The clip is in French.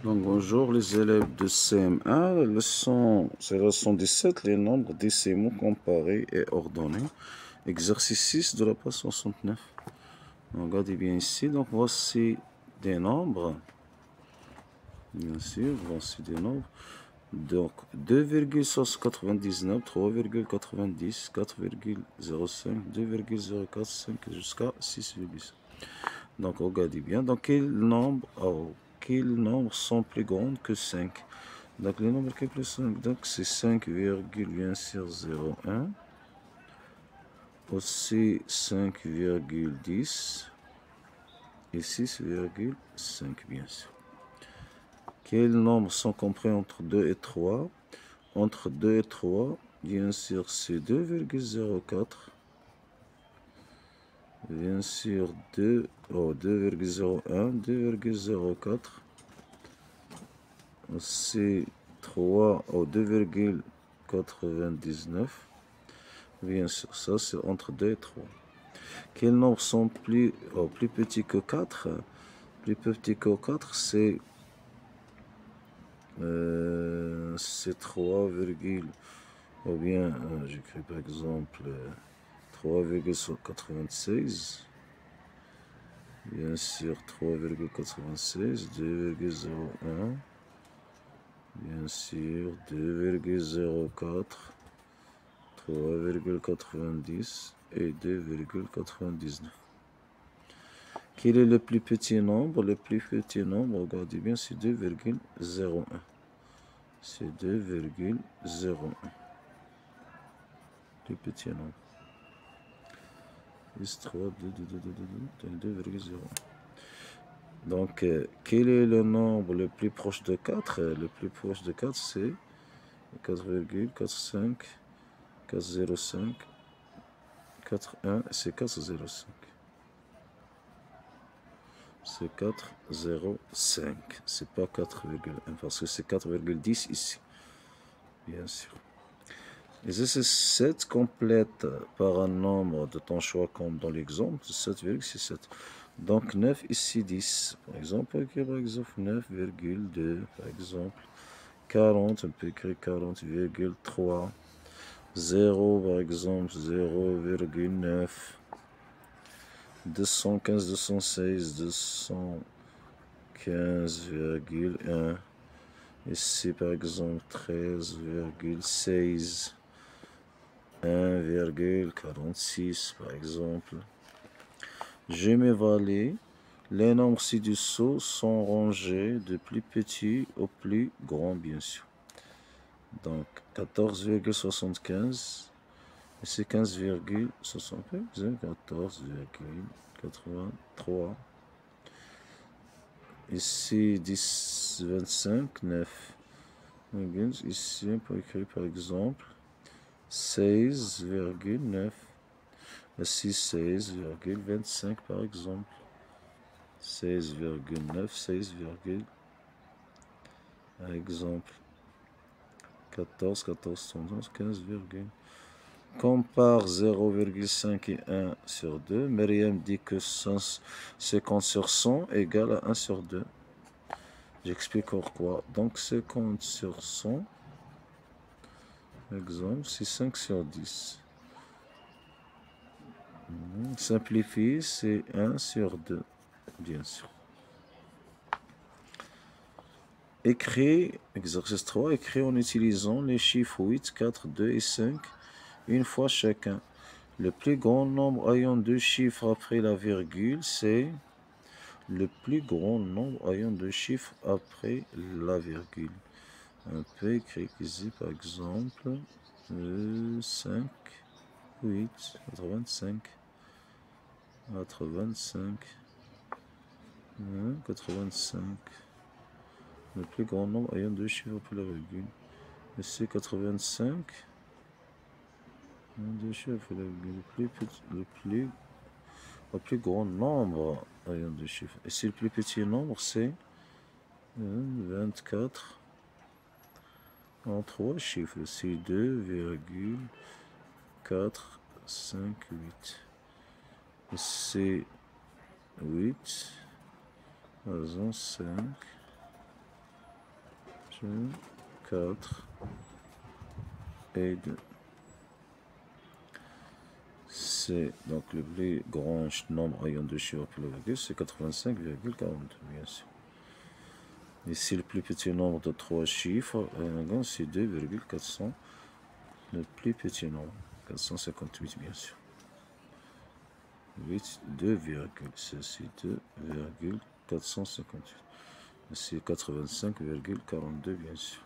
Donc bonjour les élèves de CM1, c'est la leçon 17, les nombres décimaux comparés et ordonnés. Exercice 6 de la page 69. Donc, regardez bien ici, donc voici des nombres, bien sûr, voici des nombres. Donc 2,99, 3,90, 4,05, 2,045 jusqu'à 6,5. Donc regardez bien, donc quels nombres sont plus grands que 5? Donc les nombres qui sont plus 5, donc c'est 5, bien sûr 0,1, aussi 5,10 et 6,5 bien sûr. Quels nombres sont compris entre 2 et 3? Entre 2 et 3, bien sûr c'est 2,04, bien sûr 2,01, 2,04, c'est 3 au 2,99. Bien sûr, ça c'est entre 2 et 3. Quels nombres sont plus petits que 4? Plus petit que 4, c'est 3, ou bien, j'écris par exemple 3,96. Bien sûr, 3,96, 2,01. Bien sûr, 2,04, 3,90 et 2,99. Quel est le plus petit nombre? Le plus petit nombre, regardez bien, c'est 2,01. C'est 2,01. Le petit nombre. 10, 3, 2,01. Donc, quel est le nombre le plus proche de 4? Le plus proche de 4, c'est 4,45, 4,05, 4,1, c'est 4,05. C'est 4,05. C'est pas 4,1 parce que c'est 4,10 ici, bien sûr. Exercice 7 complète par un nombre de ton choix comme dans l'exemple 7,67. Donc 9 ici 10. Par exemple, on peut écrire par exemple 9,2. Par exemple 40, on peut écrire 40,3. 0 par exemple 0,9. 215, 216, 215,1. Ici par exemple 13,6. 1,46 par exemple. Je m'évalue. Les nombres ci-dessous sont rangés de plus petit au plus grand, bien sûr. Donc 14,75. Ici 15,75. 14,83. Ici 10,25. 9. Ici on peut écrire par exemple 16,9. Ici 16,25 par exemple. 16,9, 16, par exemple 14, 14, 11, 15, compare 0,5 et 1 sur 2. Myriam dit que 50 sur 100 égale à 1 sur 2. J'explique pourquoi. Donc 50 sur 100, exemple, c'est 5 sur 10. Simplifier, c'est 1 sur 2, bien sûr. Écrit, exercice 3, écrit en utilisant les chiffres 8, 4, 2 et 5, une fois chacun. Le plus grand nombre ayant deux chiffres après la virgule, c'est le plus grand nombre ayant deux chiffres après la virgule. On peut écrire ici, par exemple, 5, 8, 85, 85, 85. Le plus grand nombre ayant deux chiffres après la virgule. Ici, 85. Deux chiffres, le plus grand nombre ayant deux chiffres. Ici, le plus petit nombre, c'est 24 en trois chiffres. C'est 2,458. C'est 8, raison 5, 4 et 2. C'est donc le plus grand nombre ayant deux chiffres après la virgule, c'est 85,42, bien sûr. Ici, le plus petit nombre de trois chiffres, c'est 2,400. Le plus petit nombre, 458, bien sûr. 8, 2, c'est 2,458. C'est 85,42, bien sûr.